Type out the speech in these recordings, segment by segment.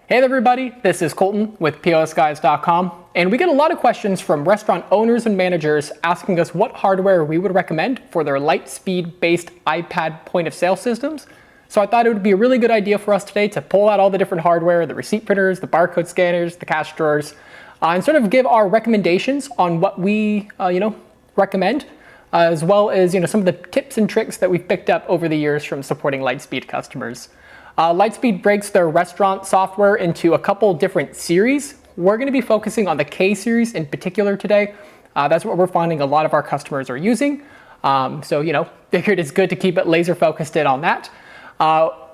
Hey everybody, this is Colton with POSGuys.com, and we get a lot of questions from restaurant owners and managers asking us what hardware we would recommend for their Lightspeed based iPad point of sale systems. So I thought it would be a really good idea for us today to pull out all the different hardware, the receipt printers, the barcode scanners, the cash drawers, and sort of give our recommendations on what we recommend, as well as some of the tips and tricks that we've picked up over the years from supporting Lightspeed customers. Lightspeed breaks their restaurant software into a couple different series. We're going to be focusing on the K Series in particular today. That's what we're finding a lot of our customers are using. Figured it's good to keep it laser focused in on that.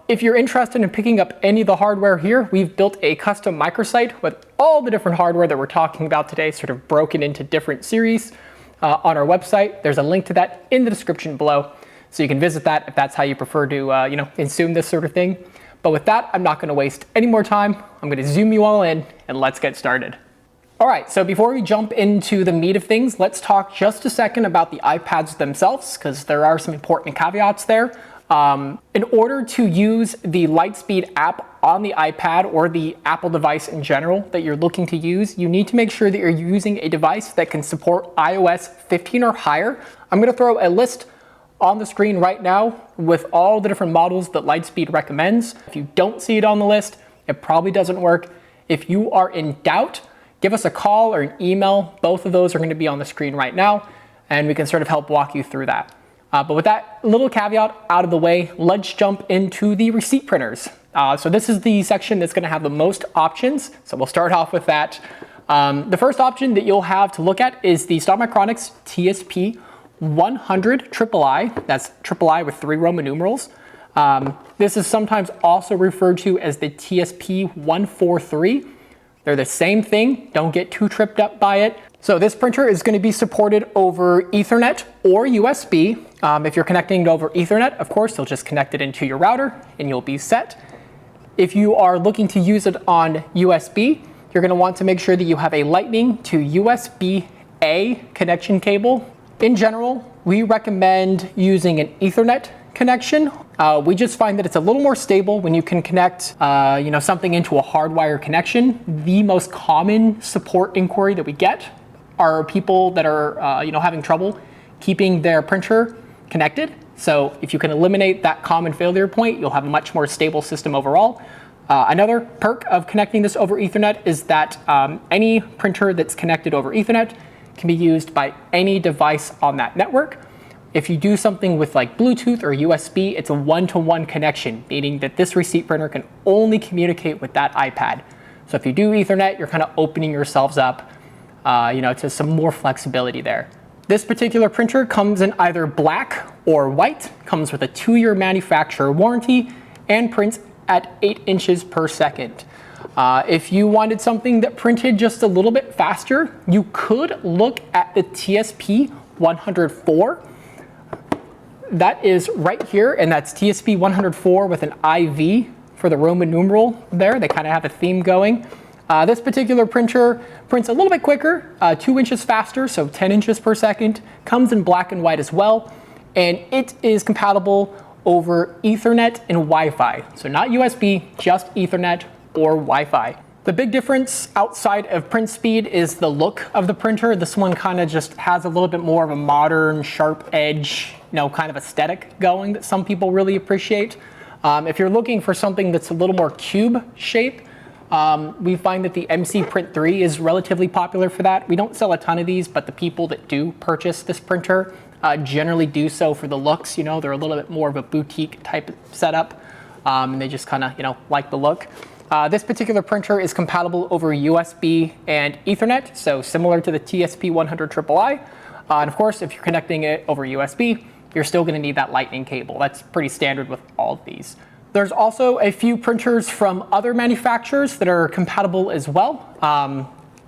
If you're interested in picking up any of the hardware here, we've built a custom microsite with all the different hardware that we're talking about today, sort of broken into different series on our website. There's a link to that in the description below. So you can visit that if that's how you prefer to, consume this sort of thing. But with that, I'm not going to waste any more time. I'm going to zoom you all in and let's get started. All right, so before we jump into the meat of things, let's talk just a second about the iPads themselves, because there are some important caveats there. In order to use the Lightspeed app on the iPad or the Apple device in general that you're looking to use, you need to make sure that you're using a device that can support iOS 15 or higher. I'm going to throw a list on the screen right now with all the different models that Lightspeed recommends. If you don't see it on the list, it probably doesn't work. If you are in doubt, give us a call or an email. Both of those are going to be on the screen right now, and we can sort of help walk you through that. But with that little caveat out of the way, let's jump into the receipt printers. So this is the section that's going to have the most options. So we'll start off with that. The first option that you'll have to look at is the Stockmicronics TSP 100 III, that's III with 3 Roman numerals. This is sometimes also referred to as the TSP 143. They're the same thing, don't get too tripped up by it. So this printer is going to be supported over Ethernet or USB. If you're connecting it over Ethernet, of course, you'll just connect it into your router and you'll be set. If you are looking to use it on USB, you're going to want to make sure that you have a Lightning to USB-A connection cable. In general, we recommend using an Ethernet connection. We just find that it's a little more stable when you can connect something into a hardwire connection. The most common support inquiry that we get are people that are having trouble keeping their printer connected. So if you can eliminate that common failure point, you'll have a much more stable system overall. Another perk of connecting this over Ethernet is that any printer that's connected over Ethernet can be used by any device on that network. If you do something with like Bluetooth or USB, it's a one-to-one connection, meaning that this receipt printer can only communicate with that iPad. So if you do Ethernet, you're kind of opening yourselves up, to some more flexibility there. This particular printer comes in either black or white, comes with a 2-year manufacturer warranty, and prints at 8 inches per second. If you wanted something that printed just a little bit faster, you could look at the TSP 104. That is right here, and that's TSP 104 with an IV for the Roman numeral there. They kind of have a theme going. This particular printer prints a little bit quicker, 2 inches faster, so 10 inches per second. Comes in black and white as well, and it is compatible over Ethernet and Wi-Fi. So not USB, just Ethernet or Wi-Fi. The big difference outside of print speed is the look of the printer. This one kind of just has a little bit more of a modern, sharp edge, kind of aesthetic going that some people really appreciate. If you're looking for something that's a little more cube shape, we find that the MC Print 3 is relatively popular for that. We don't sell a ton of these, but the people that do purchase this printer generally do so for the looks. They're a little bit more of a boutique type setup, and they just kind of, like the look. This particular printer is compatible over USB and Ethernet, so similar to the TSP 100 III. And of course, if you're connecting it over USB, you're still going to need that Lightning cable. That's pretty standard with all of these. There's also a few printers from other manufacturers that are compatible as well.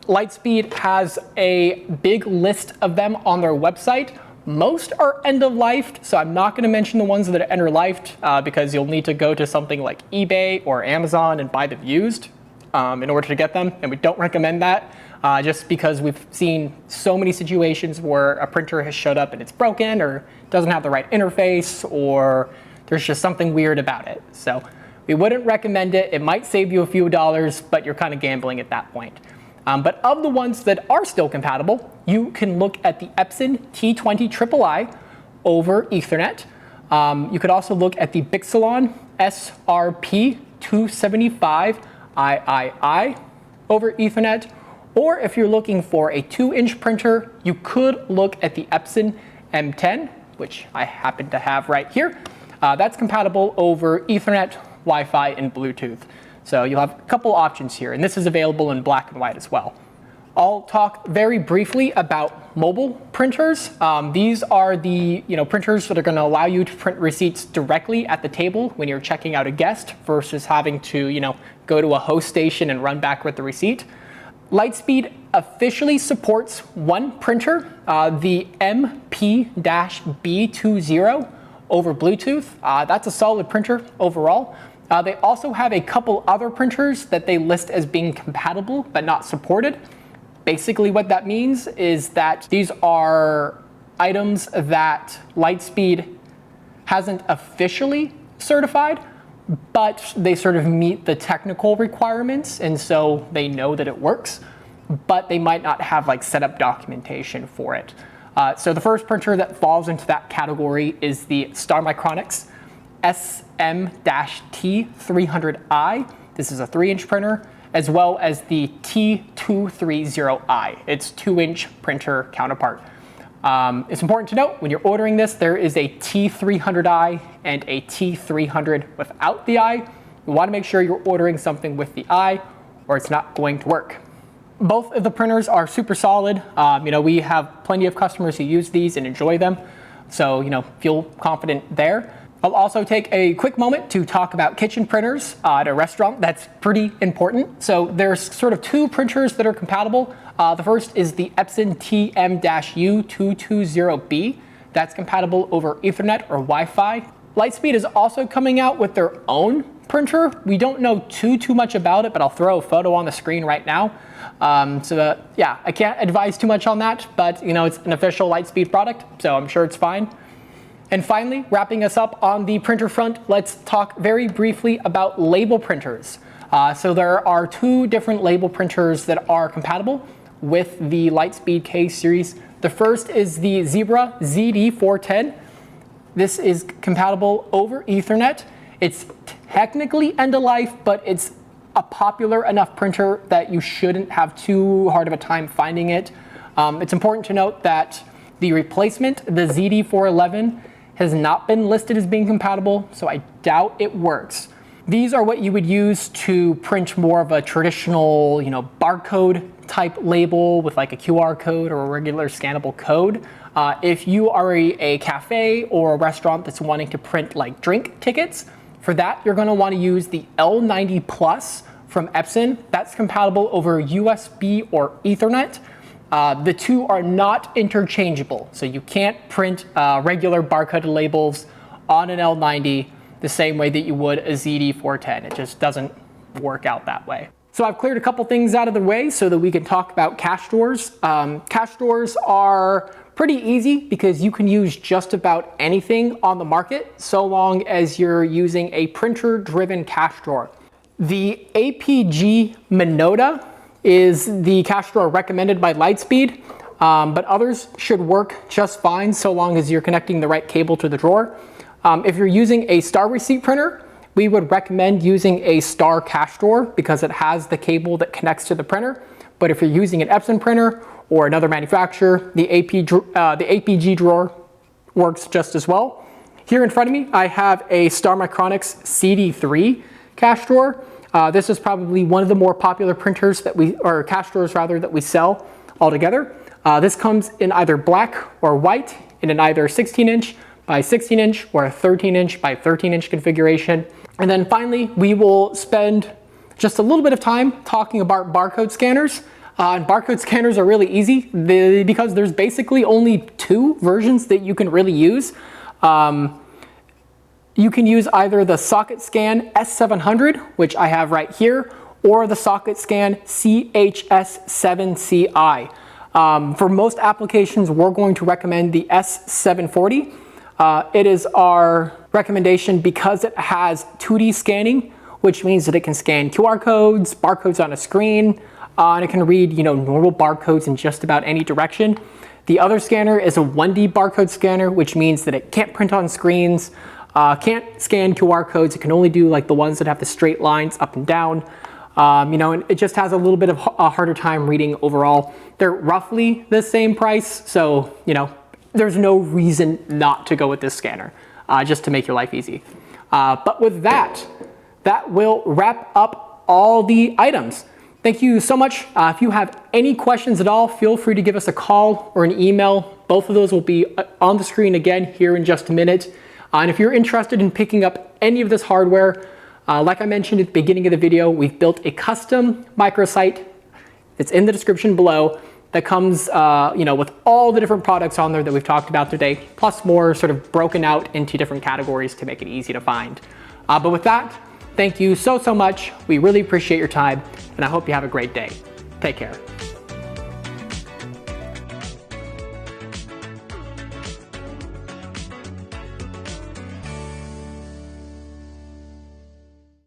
Lightspeed has a big list of them on their website. Most are end-of-life, so I'm not going to mention the ones that are end-of-life because you'll need to go to something like eBay or Amazon and buy them used in order to get them, and we don't recommend that just because we've seen so many situations where a printer has showed up and it's broken or doesn't have the right interface or there's just something weird about it. So we wouldn't recommend it. It might save you a few dollars, but you're kind of gambling at that point. But of the ones that are still compatible, you can look at the Epson T20 III over Ethernet. You could also look at the Bixelon SRP 275 III over Ethernet. Or if you're looking for a 2-inch printer, you could look at the Epson M10, which I happen to have right here. That's compatible over Ethernet, Wi-Fi, and Bluetooth. So you'll have a couple options here, and this is available in black and white as well. I'll talk very briefly about mobile printers. These are the printers that are going to allow you to print receipts directly at the table when you're checking out a guest versus having to go to a host station and run back with the receipt. Lightspeed officially supports one printer, the MP-B20 over Bluetooth. That's a solid printer overall. They also have a couple other printers that they list as being compatible but not supported. Basically what that means is that these are items that Lightspeed hasn't officially certified, but they sort of meet the technical requirements, and so they know that it works, but they might not have setup documentation for it. So the first printer that falls into that category is the Starmicronics SM-T300i. This is a 3-inch printer, as well as the T230i. It's 2-inch printer counterpart. It's important to note when you're ordering this, there is a T300i and a T300 without the i. You want to make sure you're ordering something with the i, or it's not going to work. Both of the printers are super solid. We have plenty of customers who use these and enjoy them, so feel confident there. I'll also take a quick moment to talk about kitchen printers at a restaurant. That's pretty important. So there's sort of two printers that are compatible. The first is the Epson TM-U220B. That's compatible over Ethernet or Wi-Fi. Lightspeed is also coming out with their own printer. We don't know too much about it, but I'll throw a photo on the screen right now. I can't advise too much on that, but it's an official Lightspeed product, so I'm sure it's fine. And finally, wrapping us up on the printer front, let's talk very briefly about label printers. So there are two different label printers that are compatible with the Lightspeed K Series. The first is the Zebra ZD410. This is compatible over Ethernet. It's technically end of life, but it's a popular enough printer that you shouldn't have too hard of a time finding it. It's important to note that the replacement, the ZD411, has not been listed as being compatible, so I doubt it works. These are what you would use to print more of a traditional, barcode type label with a QR code or a regular scannable code. If you are a cafe or a restaurant that's wanting to print drink tickets, for that you're going to want to use the L90 Plus from Epson. That's compatible over USB or Ethernet. The two are not interchangeable, so you can't print regular barcode labels on an L90 the same way that you would a ZD410. It just doesn't work out that way. So I've cleared a couple things out of the way so that we can talk about cache stores. Cache stores are pretty easy because you can use just about anything on the market so long as you're using a printer-driven cache store. The APG Minota is the cache drawer recommended by Lightspeed, but others should work just fine so long as you're connecting the right cable to the drawer. If you're using a Star receipt printer, we would recommend using a Star cache drawer because it has the cable that connects to the printer. But if you're using an Epson printer or another manufacturer, the APG drawer works just as well. Here in front of me, I have a Starmicronics CD3 cache drawer. This is probably one of the more popular printers cache drawers that we sell altogether. This comes in either black or white in an either 16-inch by 16-inch or a 13-inch by 13-inch configuration. And then finally, we will spend just a little bit of time talking about barcode scanners. And barcode scanners are really easy because there's basically only two versions that you can really use. You can use either the Socket Scan S700, which I have right here, or the Socket Scan CHS7CI. For most applications, we're going to recommend the S740. It is our recommendation because it has 2D scanning, which means that it can scan QR codes, barcodes on a screen, and it can read, normal barcodes in just about any direction. The other scanner is a 1D barcode scanner, which means that it can't print on screens, can't scan QR codes. It can only do like the ones that have the straight lines up and down. And it just has a little bit of a harder time reading overall. They're roughly the same price, so, there's no reason not to go with this scanner, just to make your life easy. But with that will wrap up all the items. Thank you so much. If you have any questions at all, feel free to give us a call or an email. Both of those will be on the screen again here in just a minute. And if you're interested in picking up any of this hardware, like I mentioned at the beginning of the video, we've built a custom microsite that's in the description below that comes with all the different products on there that we've talked about today, plus more sort of broken out into different categories to make it easy to find. But with that, thank you so much. We really appreciate your time, and I hope you have a great day. Take care.